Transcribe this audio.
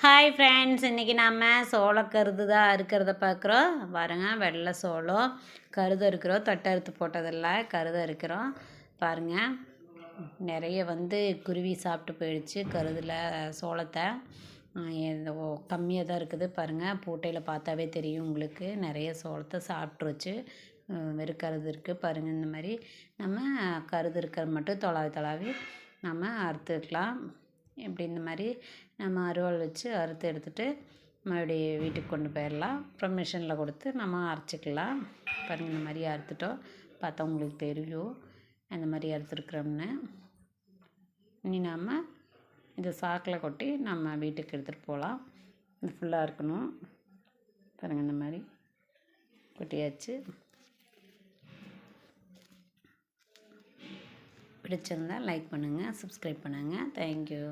Hi friends, இன்றைக்கி நம்ம சோளக்கருது தான் அறுக்கிறத பார்க்குறோம். பாருங்கள், வெள்ளை சோளம் கருது அறுக்கிறோம். தொட்டை அறுத்து போட்டதில்ல, கருது அறுக்கிறோம். பாருங்கள், நிறைய குருவி சாப்பிட்டு போயிடுச்சு கருதில் சோளத்தை. கம்மியாக தான் இருக்குது. பாருங்கள், பூட்டையில் பார்த்தாவே தெரியும் உங்களுக்கு. நிறைய சோளத்தை சாப்பிட்ருச்சு. வெறும் கருது இருக்குது. பாருங்கள், இந்த மாதிரி நம்ம கருது இருக்கிறது மட்டும் தொலாவி நம்ம அறுத்துக்கலாம். இப்படி இந்த மாதிரி நம்ம அருவாள் வச்சு அறுத்து எடுத்துகிட்டு மறுபடியும் வீட்டுக்கு கொண்டு போயிடலாம். அப்புறம் மிஷினில் கொடுத்து நம்ம அரைச்சிக்கலாம். பாருங்கள், இந்த மாதிரி அறுத்துட்டோம். பார்த்தா உங்களுக்கு தெரியும் அந்த மாதிரி அறுத்துருக்குறோம்னு. இனி நாம் இதை சாக்கில் கொட்டி நம்ம வீட்டுக்கு எடுத்துகிட்டு போகலாம். இது ஃபுல்லாக இருக்கணும். பாருங்கள், இந்த மாதிரி கொட்டியாச்சு. பிடிச்சிருந்தால் லைக் பண்ணுங்கள், சப்ஸ்கிரைப் பண்ணுங்கள். தேங்க்யூ.